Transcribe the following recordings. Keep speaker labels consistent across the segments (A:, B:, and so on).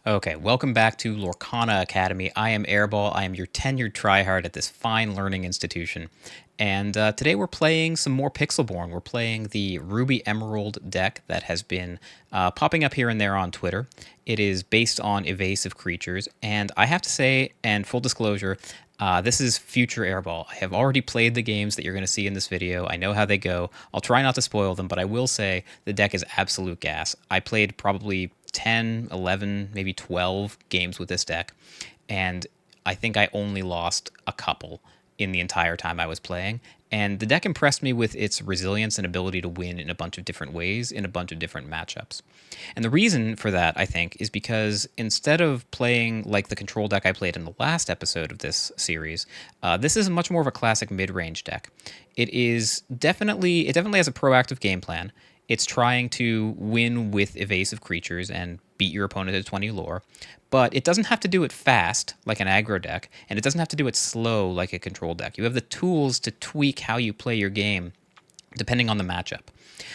A: Okay, welcome back to Lorcana Academy. I am Airball. I am your tenured tryhard at this fine learning institution. And today we're playing some more Pixelborn. We're playing the Ruby Emerald deck that has been popping up here and there on Twitter. It is based on evasive creatures. And I have to say, and full disclosure, this is future Airball. I have already played the games that you're going to see in this video. I know how they go. I'll try not to spoil them, but I will say the deck is absolute gas. I played probably 10, 11, maybe 12 games with this deck, and I think I only lost a couple in the entire time I was playing. And the deck impressed me with its resilience and ability to win in a bunch of different ways in a bunch of different matchups. And the reason for that, I think, is because instead of playing like the control deck I played in the last episode of this series, this is much more of a classic mid-range deck. It definitely has a proactive game plan. It's trying to win with evasive creatures and beat your opponent at 20 lore, but it doesn't have to do it fast like an aggro deck, and it doesn't have to do it slow like a control deck. You have the tools to tweak how you play your game depending on the matchup.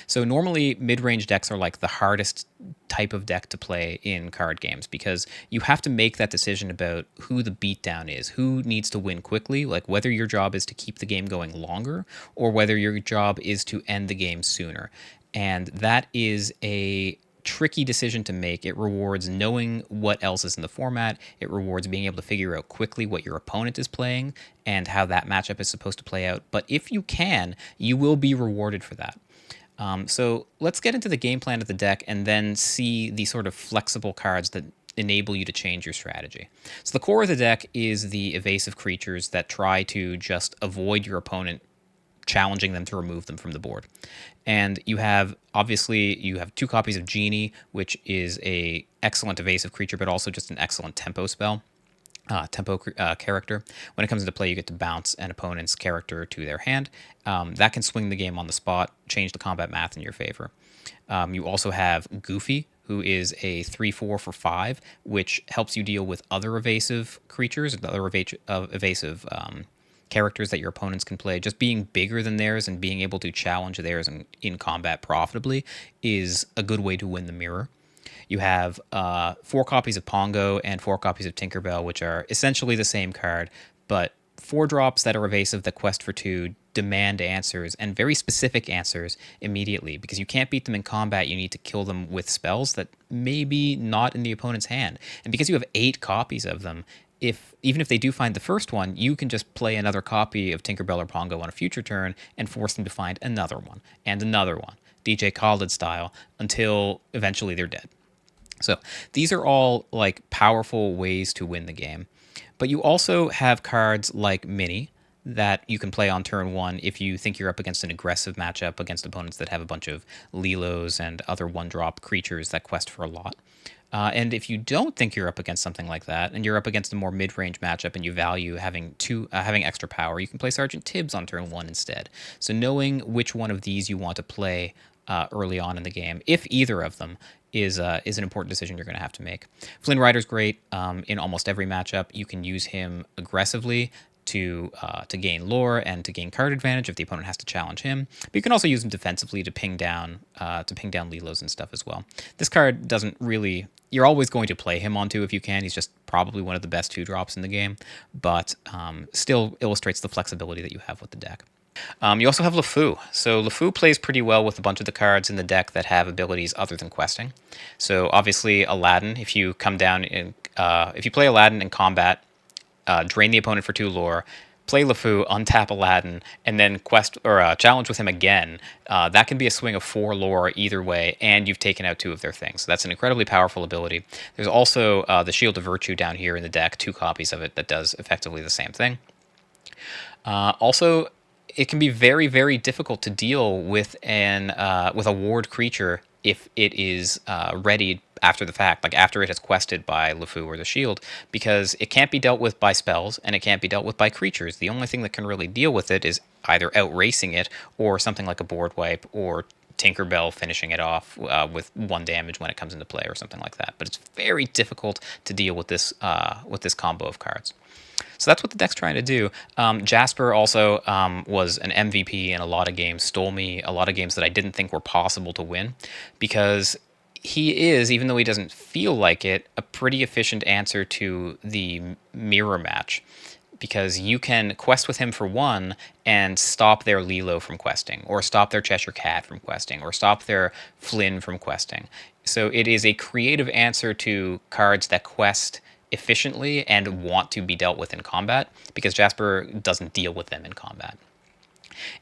A: So normally mid-range decks are like the hardest type of deck to play in card games because you have to make that decision about who the beatdown is, who needs to win quickly, like whether your job is to keep the game going longer or whether your job is to end the game sooner. And that is a tricky decision to make. It rewards knowing what else is in the format. It rewards being able to figure out quickly what your opponent is playing and how that matchup is supposed to play out. But if you can, you will be rewarded for that. So let's get into the game plan of the deck and then see the sort of flexible cards that enable you to change your strategy. So the core of the deck is the evasive creatures that try to just avoid your opponent challenging them to remove them from the board. And you have, obviously, you have 2 copies of Genie, which is a excellent evasive creature, but also just an excellent tempo spell. Character. When it comes into play, you get to bounce an opponent's character to their hand. That can swing the game on the spot, change the combat math in your favor. You also have Goofy, who is a 3/4 for 5, which helps you deal with other evasive creatures and other evasive characters that your opponents can play. Just being bigger than theirs and being able to challenge theirs in combat profitably is a good way to win the mirror. You have 4 copies of Pongo and 4 copies of Tinkerbell, which are essentially the same card, but 4 drops that are evasive that quest for 2 demand answers, and very specific answers, immediately. Because you can't beat them in combat, you need to kill them with spells that may be not in the opponent's hand. And because you have 8 copies of them, even if they do find the first one, you can just play another copy of Tinkerbell or Pongo on a future turn and force them to find another one, and another one, DJ Khaled style, until eventually they're dead. So these are all like powerful ways to win the game. But you also have cards like Mini that you can play on turn 1 if you think you're up against an aggressive matchup against opponents that have a bunch of Lilos and other 1-drop creatures that quest for a lot. And if you don't think you're up against something like that, and you're up against a more mid-range matchup and you value having extra power, you can play Sergeant Tibbs on turn 1 instead. So knowing which one of these you want to play early on in the game, if either of them, is an important decision you're going to have to make. Flynn Rider's great in almost every matchup. You can use him aggressively to gain lore and to gain card advantage if the opponent has to challenge him. But you can also use him defensively to ping down Lilos and stuff as well. This card doesn't really. You're always going to play him on 2 if you can. He's just probably one of the best 2-drops in the game, but still illustrates the flexibility that you have with the deck. You also have LeFou. So LeFou plays pretty well with a bunch of the cards in the deck that have abilities other than questing. So obviously Aladdin, if you come down in, if you play Aladdin in combat, drain the opponent for 2 lore, play LeFou, untap Aladdin, and then quest or challenge with him again, that can be a swing of 4 lore either way, and you've taken out 2 of their things. So that's an incredibly powerful ability. There's also the Shield of Virtue down here in the deck, 2 copies of it that does effectively the same thing. Also, it can be very, very difficult to deal with a ward creature if it is readied after the fact, like after it has quested by LeFou or the Shield, because it can't be dealt with by spells and it can't be dealt with by creatures. The only thing that can really deal with it is either outracing it or something like a board wipe or Tinkerbell finishing it off with 1 damage when it comes into play or something like that. But it's very difficult to deal with this combo of cards. So that's what the deck's trying to do. Jasper also was an MVP in a lot of games, stole me a lot of games that I didn't think were possible to win, because he is, even though he doesn't feel like it, a pretty efficient answer to the mirror match, because you can quest with him for 1 and stop their Lilo from questing, or stop their Cheshire Cat from questing, or stop their Flynn from questing. So it is a creative answer to cards that quest efficiently and want to be dealt with in combat, because Jasper doesn't deal with them in combat.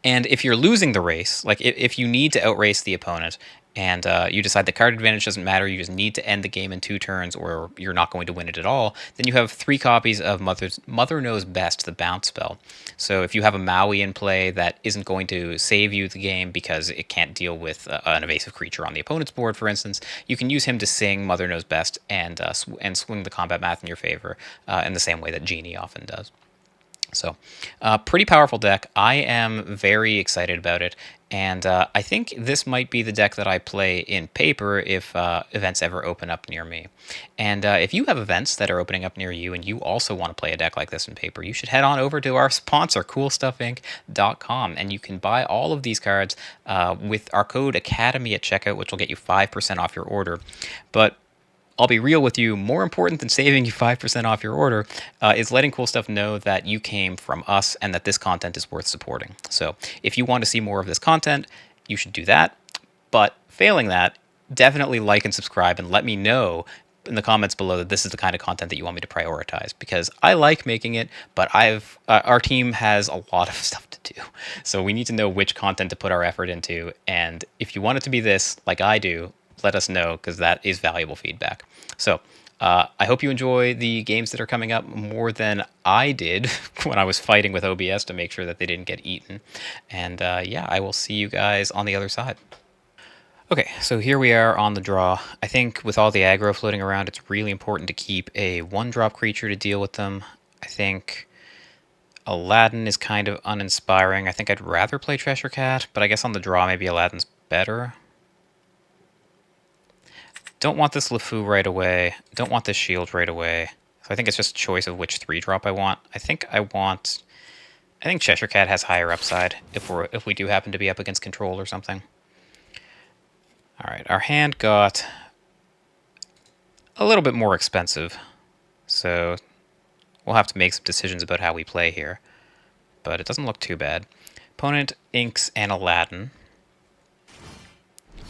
A: And if you're losing the race, like if you need to outrace the opponent, and you decide the card advantage doesn't matter, you just need to end the game in 2 turns, or you're not going to win it at all, then you have 3 copies of Mother Knows Best, the bounce spell. So if you have a Maui in play that isn't going to save you the game because it can't deal with an evasive creature on the opponent's board, for instance, you can use him to sing Mother Knows Best and swing the combat math in your favor in the same way that Genie often does. So, pretty powerful deck. I am very excited about it, and I think this might be the deck that I play in paper if events ever open up near me. And if you have events that are opening up near you and you also want to play a deck like this in paper, you should head on over to our sponsor, Coolstuffinc.com, and you can buy all of these cards with our code Academy at checkout, which will get you 5% off your order. But I'll be real with you, more important than saving you 5% off your order is letting Cool Stuff know that you came from us and that this content is worth supporting. So if you want to see more of this content, you should do that. But failing that, definitely like and subscribe and let me know in the comments below that this is the kind of content that you want me to prioritize, because I like making it, but our team has a lot of stuff to do. So we need to know which content to put our effort into. And if you want it to be this, like I do, let us know, because that is valuable feedback. So I hope you enjoy the games that are coming up more than I did when I was fighting with OBS to make sure that they didn't get eaten. And yeah, I will see you guys on the other side. Okay, so here we are on the draw. I think with all the aggro floating around, it's really important to keep a 1-drop creature to deal with them. I think Aladdin is kind of uninspiring. I think I'd rather play Cheshire Cat, but I guess on the draw maybe Aladdin's better. Don't want this LeFou right away. Don't want this shield right away. So I think it's just a choice of which 3-drop I want. I think Cheshire Cat has higher upside if we do happen to be up against control or something. All right, our hand got a little bit more expensive, so we'll have to make some decisions about how we play here. But it doesn't look too bad. Opponent inks an Aladdin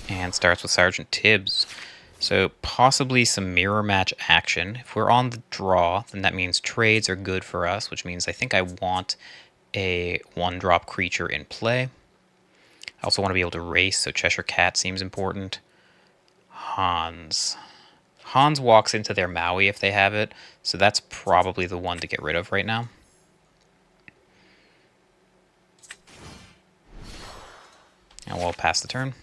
A: and starts with Sergeant Tibbs. So possibly some mirror match action. If we're on the draw, then that means trades are good for us, which means I think I want a 1-drop creature in play. I also want to be able to race, so Cheshire Cat seems important. Hans walks into their Maui if they have it, so that's probably the one to get rid of right now. And we'll pass the turn.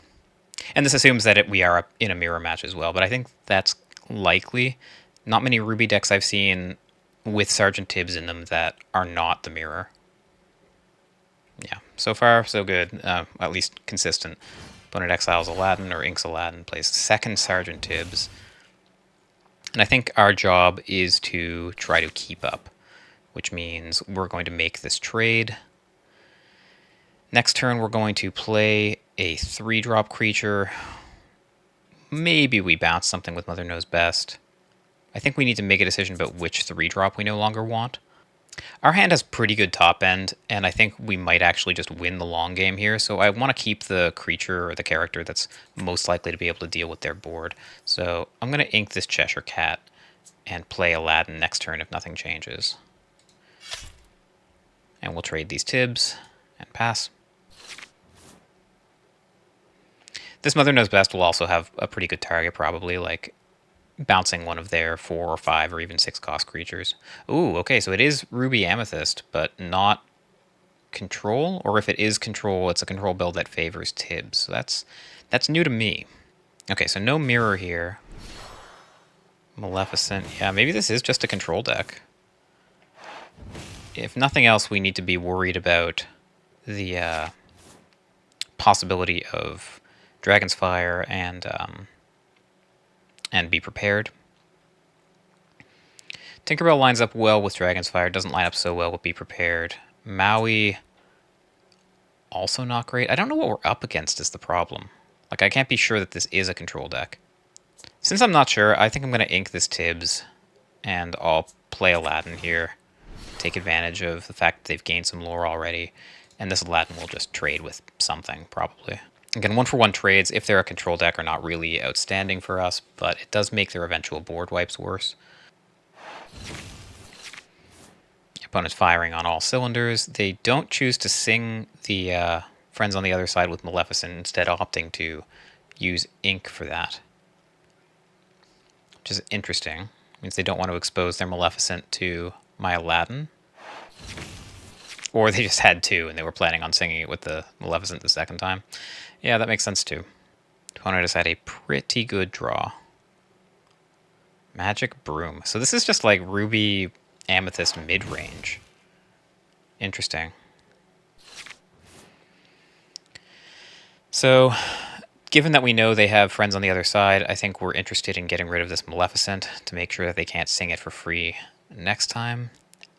A: And this assumes that we are up in a mirror match as well, but I think that's likely. Not many Ruby decks I've seen with Sergeant Tibbs in them that are not the mirror. Yeah, so far so good, at least consistent. Opponent exiles Aladdin or inks Aladdin, plays 2nd Sergeant Tibbs. And I think our job is to try to keep up, which means we're going to make this trade. Next turn we're going to play a 3-drop creature. Maybe we bounce something with Mother Knows Best. I think we need to make a decision about which 3-drop we no longer want. Our hand has pretty good top end, and I think we might actually just win the long game here, so I want to keep the creature or the character that's most likely to be able to deal with their board. So I'm going to ink this Cheshire Cat and play Aladdin next turn if nothing changes. And we'll trade these Tibbs and pass. This Mother Knows Best will also have a pretty good target, probably, like bouncing one of their 4 or 5 or even 6 cost creatures. Ooh, okay, so it is Ruby-Amethyst, but not control, or if it is control, it's a control build that favors Tibbs. So that's new to me. Okay, so no mirror here. Maleficent, yeah, maybe this is just a control deck. If nothing else, we need to be worried about the possibility of Dragon's Fire and be prepared. Tinkerbell lines up well with Dragon's Fire, doesn't line up so well with Be Prepared. Maui, also not great. I don't know what we're up against is the problem. Like, I can't be sure that this is a control deck. Since I'm not sure, I think I'm going to ink this Tibbs, and I'll play Aladdin here. Take advantage of the fact that they've gained some lore already, and this Aladdin will just trade with something, probably. Again, 1-for-1 trades, if they're a control deck, are not really outstanding for us, but it does make their eventual board wipes worse. Opponent's firing on all cylinders. They don't choose to sing the friends on the other side with Maleficent, instead opting to use ink for that. Which is interesting. Means they don't want to expose their Maleficent to my Aladdin. Or they just had two and they were planning on singing it with the Maleficent the second time. Yeah, that makes sense too. Opponent has had a pretty good draw. Magic Broom. So this is just like Ruby-Amethyst mid-range. Interesting. So, given that we know they have friends on the other side, I think we're interested in getting rid of this Maleficent to make sure that they can't sing it for free next time.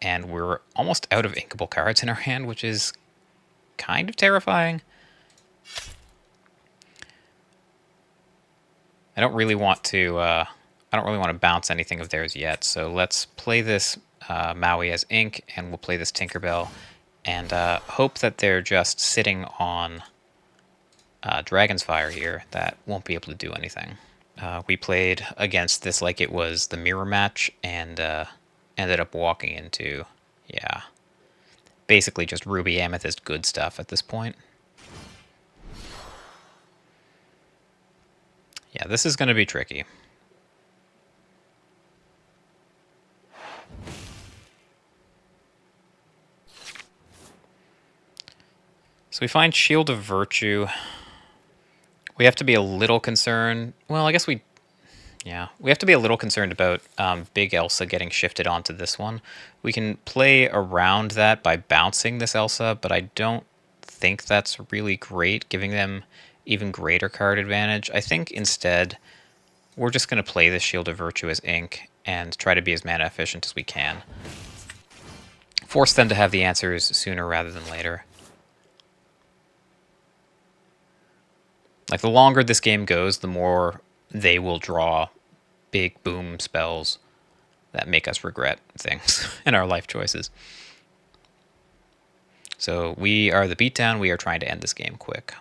A: And we're almost out of inkable cards in our hand, which is kind of terrifying. I don't really want to bounce anything of theirs yet, so let's play this Maui as ink, and we'll play this Tinkerbell, and hope that they're just sitting on Dragon's Fire here that won't be able to do anything. We played against this like it was the mirror match, and ended up walking into, yeah, basically just Ruby-Amethyst good stuff at this point. Yeah, this is going to be tricky. So we find Shield of Virtue. We have to be a little concerned. Well, I guess we have to be a little concerned about Big Elsa getting shifted onto this one. We can play around that by bouncing this Elsa, but I don't think that's really great, giving them even greater card advantage. I think instead we're just going to play this Shield of Virtue as ink and try to be as mana efficient as we can. Force them to have the answers sooner rather than later. Like, the longer this game goes, the more they will draw big boom spells that make us regret things in our life choices. So we are the beatdown. We are trying to end this game quick.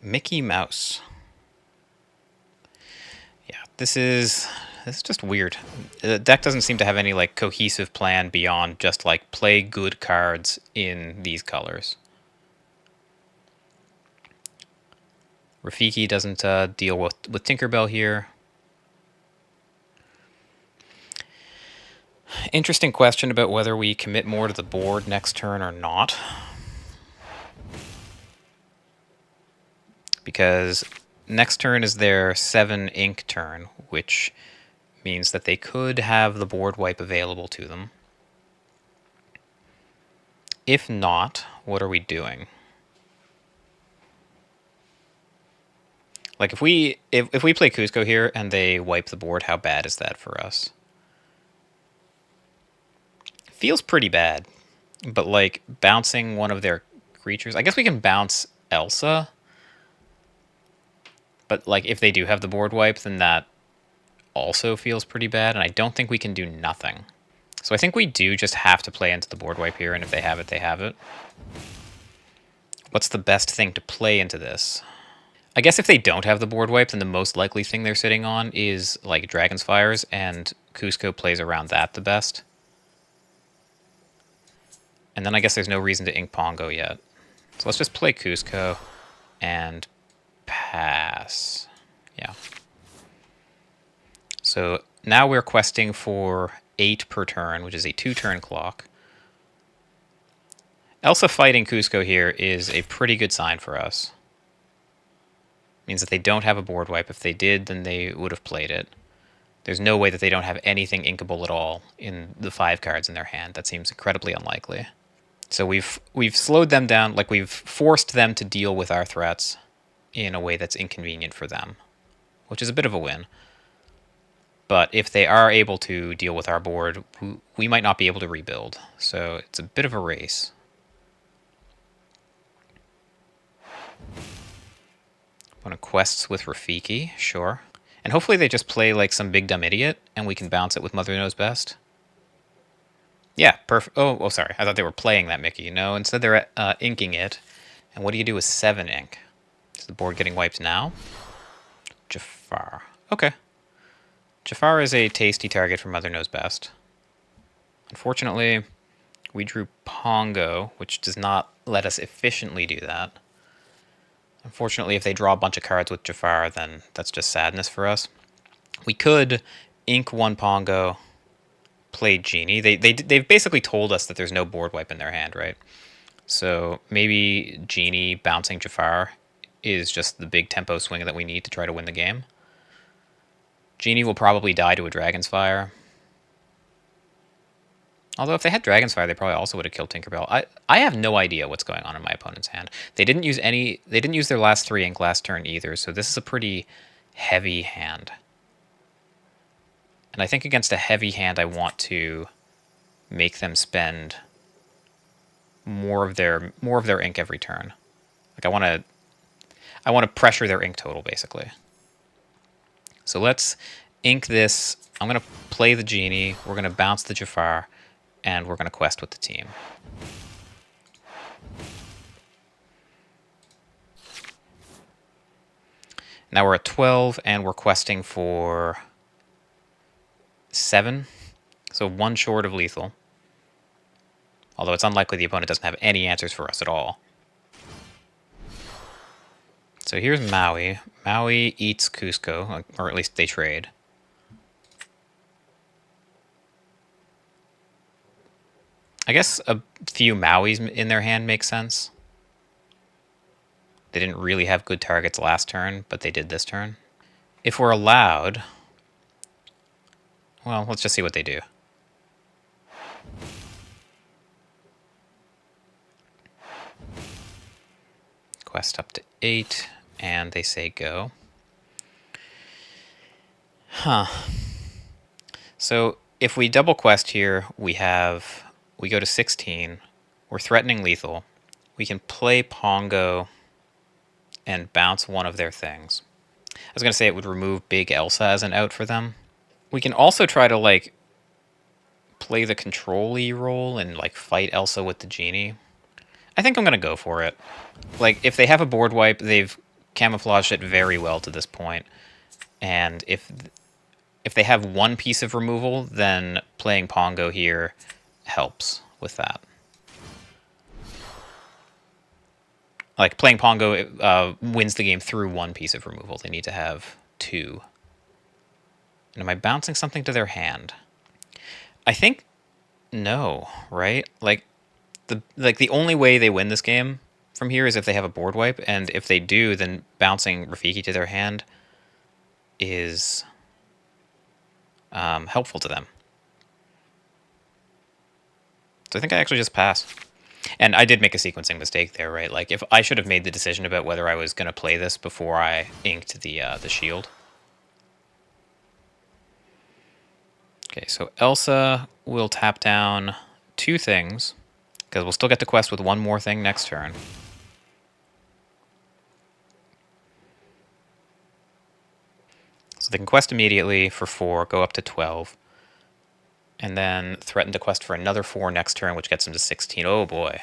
A: Mickey Mouse. Yeah, this is just weird. The deck doesn't seem to have any like cohesive plan beyond just like play good cards in these colors. Rafiki doesn't deal with Tinkerbell here. Interesting question about whether we commit more to the board next turn or not. Because next turn is their 7 ink turn, which means that they could have the board wipe available to them. If not, what are we doing? Like, if we play Cusco here and they wipe the board, how bad is that for us? Feels pretty bad. But, like, bouncing one of their creatures... I guess we can bounce Elsa. But, like, if they do have the board wipe, then that also feels pretty bad. And I don't think we can do nothing. So I think we do just have to play into the board wipe here. And if they have it, they have it. What's the best thing to play into this? I guess if they don't have the board wipe, then the most likely thing they're sitting on is, like, Dragon's Fires, and Cusco plays around that the best. And then I guess there's no reason to ink Pongo yet. So let's just play Cusco and pass. Yeah. So now we're questing for 8 per turn, which is a 2-turn clock. Elsa fighting Cusco here is a pretty good sign for us. Means that they don't have a board wipe. If they did, then they would have played it. There's no way that they don't have anything inkable at all in the 5 cards in their hand. That seems incredibly unlikely. So we've slowed them down, like we've forced them to deal with our threats in a way that's inconvenient for them, which is a bit of a win. But if they are able to deal with our board, we might not be able to rebuild. So it's a bit of a race. Want to quests with Rafiki, sure. And hopefully they just play like some big dumb idiot and we can bounce it with Mother Knows Best. Yeah, perfect. Oh, sorry. I thought they were playing that Mickey. No, instead they're inking it. And what do you do with 7 ink? Is the board getting wiped now? Jafar. Okay. Jafar is a tasty target for Mother Knows Best. Unfortunately, we drew Pongo, which does not let us efficiently do that. Unfortunately, if they draw a bunch of cards with Jafar, then that's just sadness for us. We could ink 1 Pongo, play Genie. They've basically told us that there's no board wipe in their hand, right? So maybe Genie bouncing Jafar is just the big tempo swing that we need to try to win the game. Genie will probably die to a Dragon's Fire. Although if they had Dragon's Fire, they probably also would have killed Tinkerbell. I have no idea what's going on in my opponent's hand. They didn't use their last 3 ink last turn either, so this is a pretty heavy hand. And I think against a heavy hand, I want to make them spend more of their ink every turn. Like I want to pressure their ink total basically. So let's ink this. I'm going to play the Genie. We're going to bounce the Jafar. And we're going to quest with the team. Now we're at 12, and we're questing for 7. So 1 short of lethal. Although it's unlikely the opponent doesn't have any answers for us at all. So here's Maui. Maui eats Cusco, or at least they trade. I guess a few Mauis in their hand makes sense. They didn't really have good targets last turn, but they did this turn. If we're allowed... Well, let's just see what they do. Quest up to 8, and they say go. Huh. So if we double quest here, we go to 16. We're threatening lethal. We can play Pongo and bounce one of their things. I was going to say it would remove Big Elsa as an out for them. We can also try to, like, play the control-y role and, like, fight Elsa with the Genie. I think I'm going to go for it. Like, if they have a board wipe, they've camouflaged it very well to this point. And if they have 1 piece of removal, then playing Pongo here helps with that. Like, playing Pongo wins the game through 1 piece of removal. They need to have 2. And am I bouncing something to their hand? I think no, right? Like the only way they win this game from here is if they have a board wipe, and if they do, then bouncing Rafiki to their hand is helpful to them. So I think I actually just pass. And I did make a sequencing mistake there, right? Like, if I should have made the decision about whether I was going to play this before I inked the shield. Okay, so Elsa will tap down 2 things, because we'll still get to quest with 1 more thing next turn. So they can quest immediately for 4, go up to 12. And then threaten to quest for another 4 next turn, which gets them to 16. Oh boy.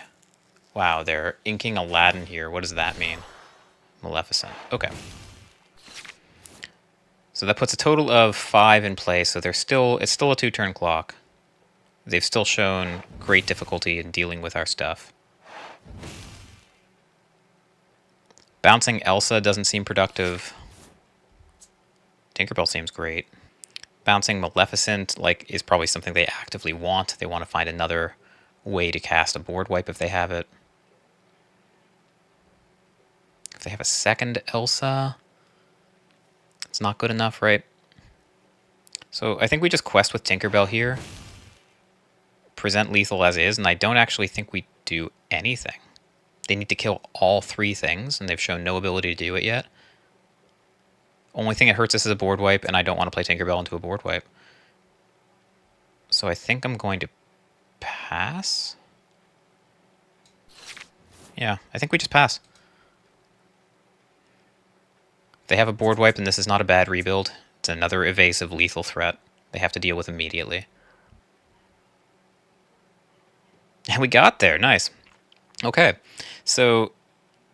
A: Wow, they're inking Aladdin here. What does that mean? Maleficent. Okay. So that puts a total of 5 in play, so it's still a 2-turn clock. They've still shown great difficulty in dealing with our stuff. Bouncing Elsa doesn't seem productive. Tinkerbell seems great. Bouncing Maleficent, like, is probably something they actively want. They want to find another way to cast a board wipe if they have it. If they have a second Elsa, it's not good enough, right? So I think we just quest with Tinkerbell here. Present lethal as is, and I don't actually think we do anything. They need to kill all 3 things, and they've shown no ability to do it yet. Only thing that hurts us is a board wipe, and I don't want to play Tinkerbell into a board wipe. So I think I'm going to pass. Yeah, I think we just pass. They have a board wipe, and this is not a bad rebuild. It's another evasive lethal threat they have to deal with immediately. And we got there. Nice. Okay. So,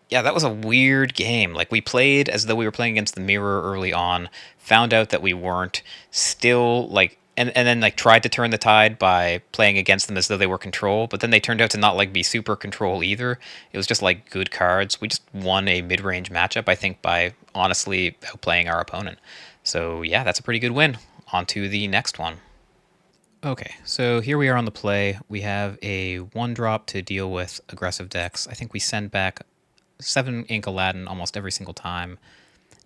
A: yeah, that was a weird game. Like, we played as though we were playing against the mirror early on, found out that we weren't, still, like, and then, like, tried to turn the tide by playing against them as though they were control, but then they turned out to not, like, be super control either. It was just, like, good cards. We just won a mid-range matchup, I think, by honestly outplaying our opponent. So, yeah, that's a pretty good win. On to the next one. Okay, so here we are on the play. We have a 1-drop to deal with aggressive decks. I think we send back 7 Ink Aladdin almost every single time.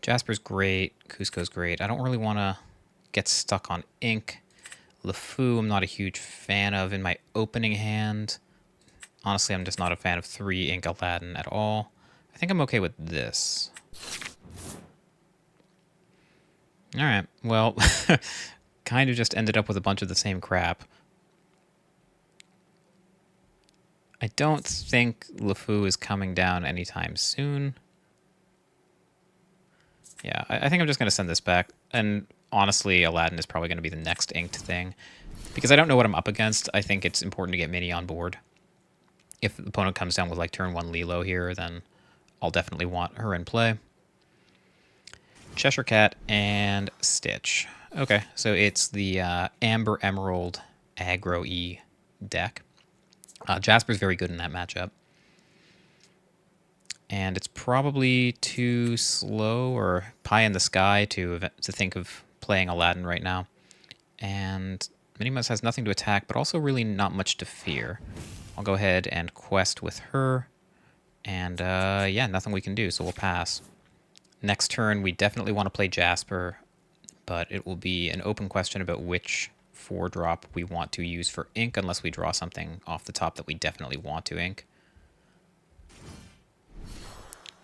A: Jasper's great. Cusco's great. I don't really want to get stuck on Ink. LeFou I'm not a huge fan of in my opening hand. Honestly, I'm just not a fan of 3 Ink Aladdin at all. I think I'm okay with this. Alright, well, kind of just ended up with a bunch of the same crap. I don't think LeFou is coming down anytime soon. Yeah, I think I'm just going to send this back. And honestly, Aladdin is probably going to be the next inked thing. Because I don't know what I'm up against, I think it's important to get Minnie on board. If the opponent comes down with like turn 1 Lilo here, then I'll definitely want her in play. Cheshire Cat and Stitch. Okay, so it's the Amber Emerald aggro-y deck. Jasper's very good in that matchup. And it's probably too slow or pie in the sky to think of playing Aladdin right now. And Minimus has nothing to attack, but also really not much to fear. I'll go ahead and quest with her. And yeah, nothing we can do, so we'll pass. Next turn, we definitely want to play Jasper, but it will be an open question about which 4-drop we want to use for ink, unless we draw something off the top that we definitely want to ink.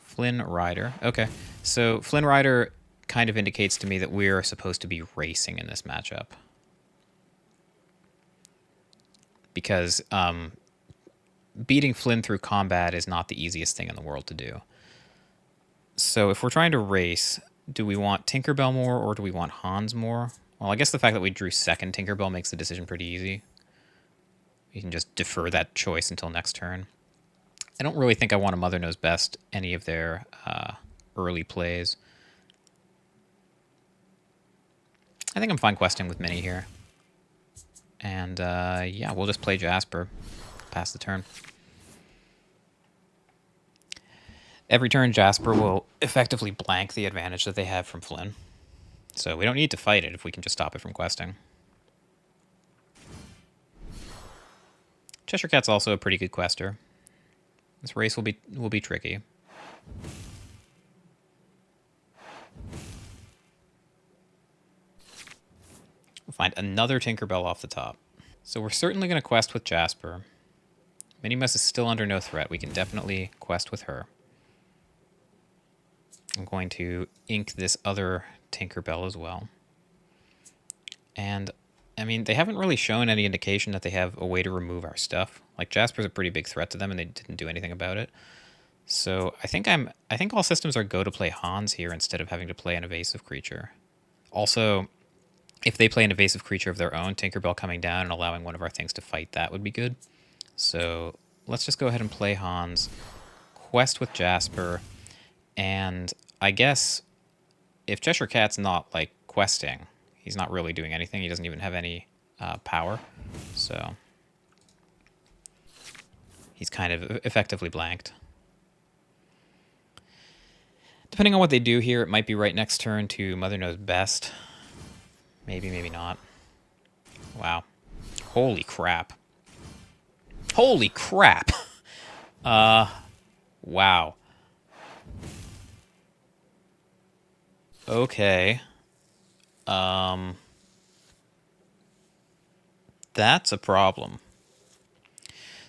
A: Flynn Rider. Okay, so Flynn Rider kind of indicates to me that we're supposed to be racing in this matchup. Because beating Flynn through combat is not the easiest thing in the world to do. So if we're trying to race, do we want Tinkerbell more or do we want Hans more? Well, I guess the fact that we drew second Tinkerbell makes the decision pretty easy. We can just defer that choice until next turn. I don't really think I want to Mother Knows Best any of their early plays. I think I'm fine questing with Minnie here. And yeah, we'll just play Jasper. Pass the turn. Every turn, Jasper will effectively blank the advantage that they have from Flynn. So we don't need to fight it if we can just stop it from questing. Cheshire Cat's also a pretty good quester. This race will be tricky. We'll find another Tinkerbell off the top. So we're certainly going to quest with Jasper. Minimus is still under no threat. We can definitely quest with her. I'm going to ink this other Tinkerbell as well. And, I mean, they haven't really shown any indication that they have a way to remove our stuff. Like, Jasper's a pretty big threat to them, and they didn't do anything about it. So I think all systems are go to play Hans here instead of having to play an evasive creature. Also, if they play an evasive creature of their own, Tinkerbell coming down and allowing one of our things to fight that would be good. So let's just go ahead and play Hans, quest with Jasper, and I guess if Cheshire Cat's not, like, questing, he's not really doing anything. He doesn't even have any power. So he's kind of effectively blanked. Depending on what they do here, it might be right next turn to Mother Knows Best. Maybe, maybe not. Wow. Holy crap. Holy crap! Wow. Okay. That's a problem.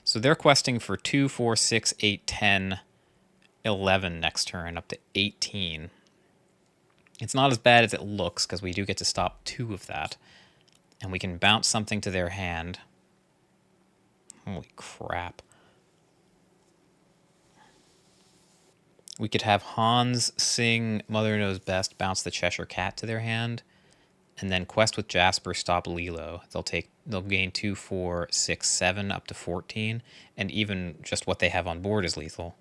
A: So they're questing for 2, 4, 6, 8, 10, 11 next turn, up to 18. It's not as bad as it looks, because we do get to stop 2 of that. And we can bounce something to their hand. Holy crap. We could have Hans sing Mother Knows Best, bounce the Cheshire Cat to their hand, and then quest with Jasper, stop Lilo. They'll gain 2, 4, 6, 7, up to 14, and even just what they have on board is lethal.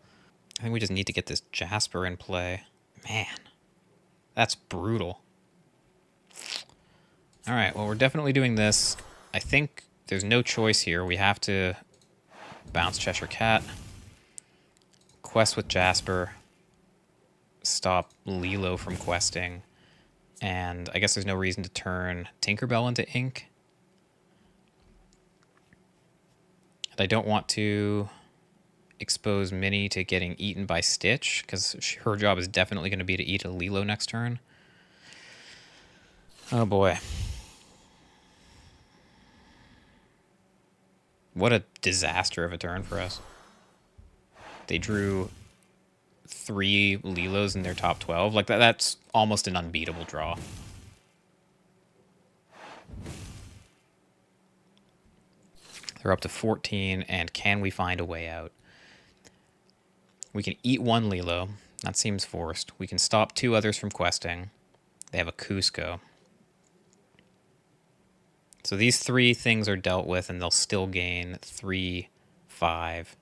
A: I think we just need to get this Jasper in play. Man, that's brutal. All right, well, we're definitely doing this. I think there's no choice here. We have to bounce Cheshire Cat, quest with Jasper, stop Lilo from questing, and I guess there's no reason to turn Tinkerbell into ink. And I don't want to expose Minnie to getting eaten by Stitch, because her job is definitely going to be to eat a Lilo next turn. Oh boy. What a disaster of a turn for us. They drew 3 Lilos in their top 12. Like, that's almost an unbeatable draw. They're up to 14, and can we find a way out? We can eat 1 Lilo. That seems forced. We can stop 2 others from questing. They have a Cusco. So these 3 things are dealt with, and they'll still gain 3, 5,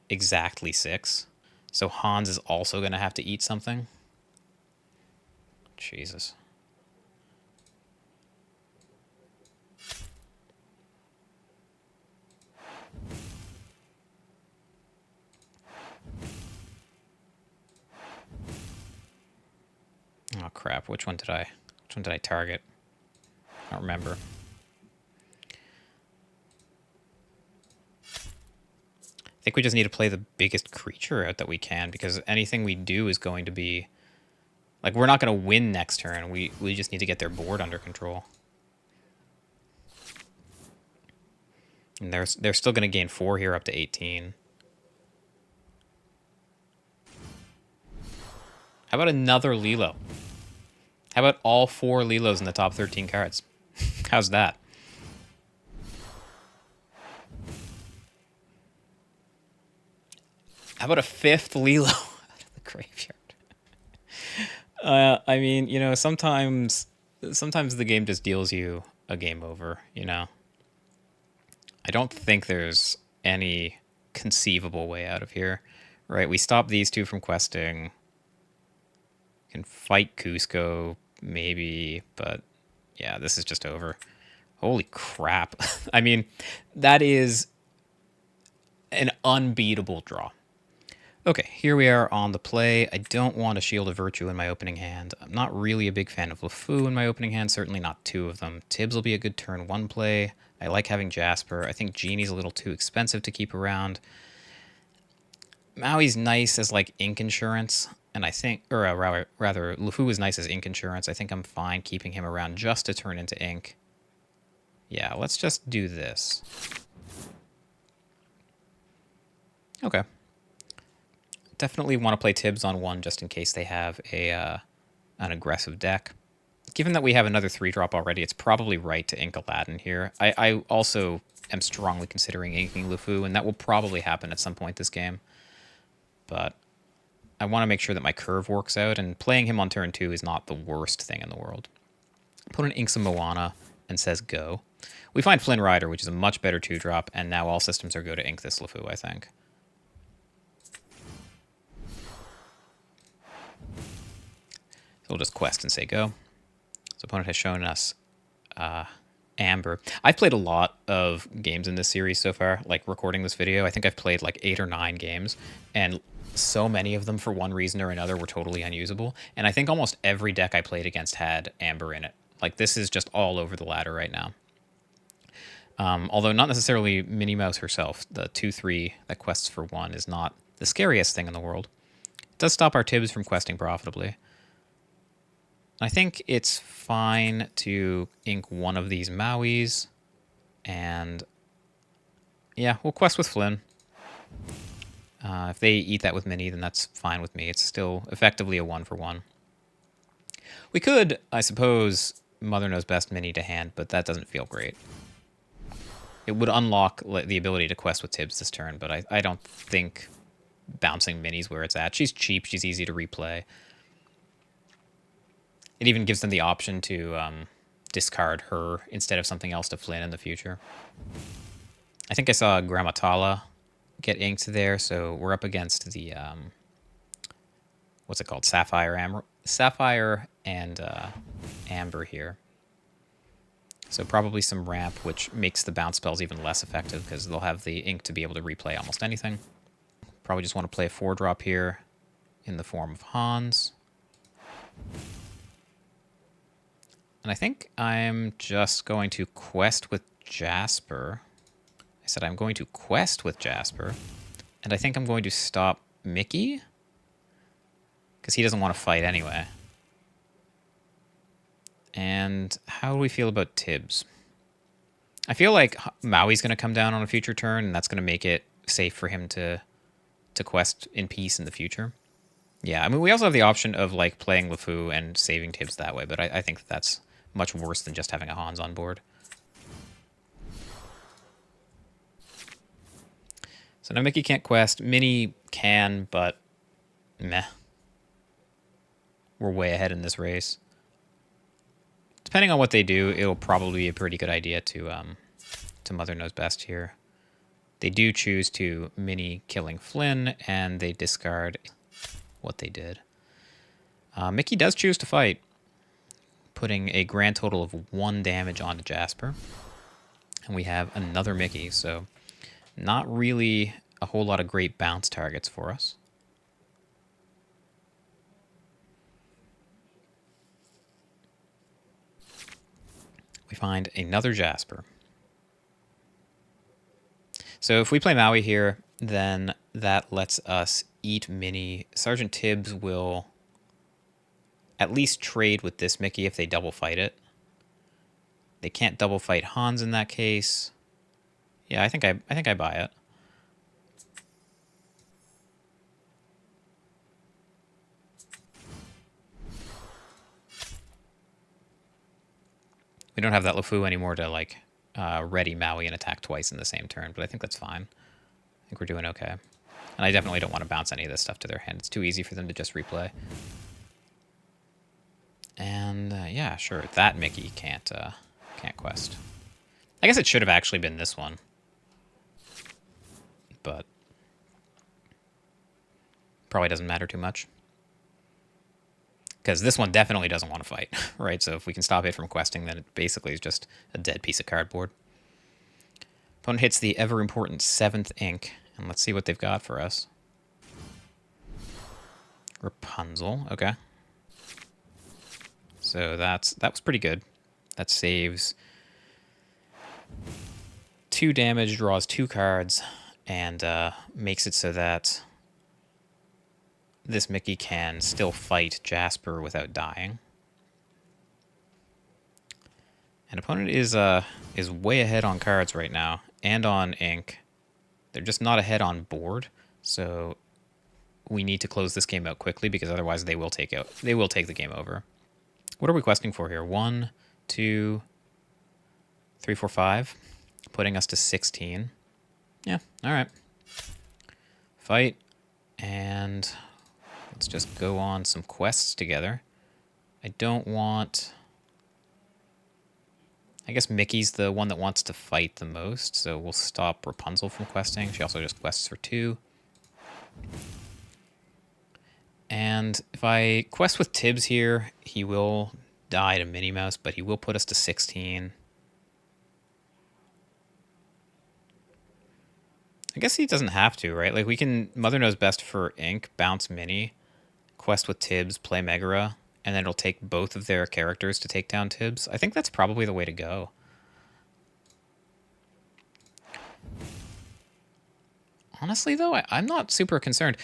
A: exactly 6. So Hans is also going to have to eat something. Jesus. Oh crap! Which one did I target? I don't remember. I think we just need to play the biggest creature out that we can, because anything we do is going to be... Like, we're not going to win next turn. We just need to get their board under control. And they're still going to gain 4 here up to 18. How about another Lilo? How about all 4 Lilos in the top 13 cards? How's that? How about a 5th Lilo out of the graveyard? I mean, you know, sometimes the game just deals you a game over, you know? I don't think there's any conceivable way out of here, right? We stop these 2 from questing. Can fight Cusco, maybe, but yeah, this is just over. Holy crap. I mean, that is an unbeatable draw. Okay, here we are on the play. I don't want a Shield of Virtue in my opening hand. I'm not really a big fan of LeFou in my opening hand, certainly not 2 of them. Tibbs will be a good turn 1 play. I like having Jasper. I think Genie's a little too expensive to keep around. Maui's nice as, like, ink insurance, and I think, or rather, LeFou is nice as ink insurance. I think I'm fine keeping him around just to turn into ink. Yeah, let's just do this. Okay. Definitely want to play Tibbs on 1 just in case they have an aggressive deck. Given that we have another 3-drop already, it's probably right to ink Aladdin here. I also am strongly considering inking LeFou, and that will probably happen at some point this game. But I want to make sure that my curve works out, and playing him on turn 2 is not the worst thing in the world. Opponent inks a Moana and says go. We find Flynn Rider, which is a much better 2-drop, and now all systems are go to ink this LeFou, I think. So we'll just quest and say go. So opponent has shown us Amber. I've played a lot of games in this series so far, like recording this video. I think I've played like 8 or 9 games, and so many of them for one reason or another were totally unusable. And I think almost every deck I played against had Amber in it. Like, this is just all over the ladder right now. Although not necessarily Minnie Mouse herself. The 2/3 that quests for 1 is not the scariest thing in the world. It does stop our Tibbs from questing profitably. I think it's fine to ink one of these Mauis, and yeah, we'll quest with Flynn. If they eat that with Minnie, then that's fine with me. It's still effectively a 1-for-1. We could, I suppose, Mother Knows Best Minnie to hand, but that doesn't feel great. It would unlock the ability to quest with Tibbs this turn, but I don't think bouncing minis where it's at. She's cheap. She's easy to replay. It even gives them the option to discard her instead of something else to Flynn in the future. I think I saw Grammatala get inked there, so we're up against the what's it called? Sapphire and Amber here. So probably some ramp, which makes the bounce spells even less effective because they'll have the ink to be able to replay almost anything. Probably just want to play a 4-drop here in the form of Hans. And I think I'm just going to quest with Jasper. I said I'm going to quest with Jasper. And I think I'm going to stop Mickey, because he doesn't want to fight anyway. And how do we feel about Tibbs? I feel like Maui's going to come down on a future turn, and that's going to make it safe for him to quest in peace in the future. Yeah, I mean, we also have the option of like playing LeFou and saving Tibbs that way, but I think that's much worse than just having a Hans on board. So now Mickey can't quest. Minnie can, but meh. We're way ahead in this race. Depending on what they do, it'll probably be a pretty good idea to Mother Knows Best here. They do choose to Minnie killing Flynn, and they discard what they did. Mickey does choose to fight, putting a grand total of 1 damage onto Jasper. And we have another Mickey, so not really a whole lot of great bounce targets for us. We find another Jasper. So if we play Maui here, then that lets us eat Minnie. Sergeant Tibbs will at least trade with this Mickey if they double fight it. They can't double fight Hans in that case. Yeah, I think I buy it. We don't have that LeFou anymore to like ready Maui and attack twice in the same turn, but I think that's fine. I think we're doing okay. And I definitely don't want to bounce any of this stuff to their hand. It's too easy for them to just replay. And yeah, sure, that Mickey can't quest. I guess it should have actually been this one, but probably doesn't matter too much. Because this one definitely doesn't want to fight, right? So if we can stop it from questing, then it basically is just a dead piece of cardboard. Opponent hits the ever-important 7th ink, and let's see what they've got for us. Rapunzel, okay. So that was pretty good. That saves 2 damage, draws 2 cards, and makes it so that this Mickey can still fight Jasper without dying. And opponent is way ahead on cards right now, and on ink. They're just not ahead on board, so we need to close this game out quickly because otherwise they will take the game over. What are we questing for here? 1, 2, 3, 4, 5, putting us to 16. Yeah, all right. Fight, and let's just go on some quests together. I don't want... I guess Mickey's the one that wants to fight the most, so we'll stop Rapunzel from questing. She also just quests for 2. And if I quest with Tibbs here, he will die to Minnie Mouse, but he will put us to 16. I guess he doesn't have to, right? Like, we can Mother Knows Best for ink, bounce Minnie, quest with Tibbs, play Megara, and then it'll take both of their characters to take down Tibbs. I think that's probably the way to go. Honestly, though, I'm not super concerned.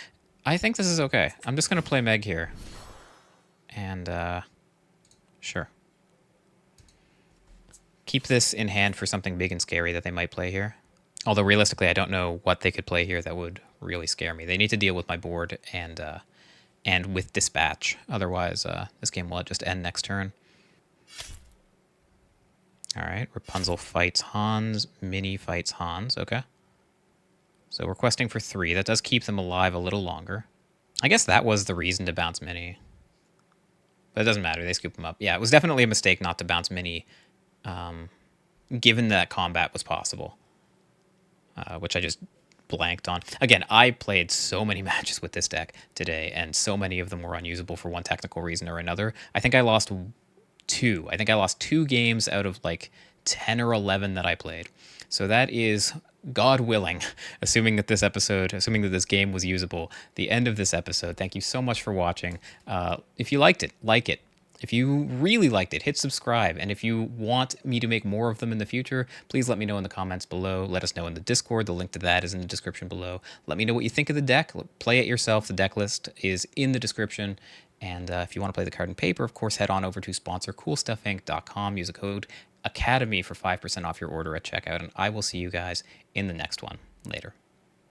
A: I think this is okay. I'm just going to play Meg here. And, sure. Keep this in hand for something big and scary that they might play here. Although, realistically, I don't know what they could play here that would really scare me. They need to deal with my board and with Dispatch. Otherwise, this game will just end next turn. All right, Rapunzel fights Hans. Minnie fights Hans. Okay. So we're questing for 3. That does keep them alive a little longer. I guess that was the reason to bounce Mini. But it doesn't matter. They scoop them up. Yeah, it was definitely a mistake not to bounce Mini, given that combat was possible, which I just blanked on. Again, I played so many matches with this deck today, and so many of them were unusable for one technical reason or another. I think I lost 2. I think I lost 2 games out of like 10 or 11 that I played. So that is, God willing, assuming that this game was usable, the end of this episode. Thank you so much for watching. If you liked it, like it. If you really liked it, hit subscribe. And if you want me to make more of them in the future, please let me know in the comments below. Let us know in the Discord. The link to that is in the description below. Let me know what you think of the deck. Play it yourself. The deck list is in the description. And if you want to play the card and paper, of course, head on over to sponsor Coolstuffinc.com. Use the code Academy for 5% off your order at checkout. And I will see you guys in the next one. Later.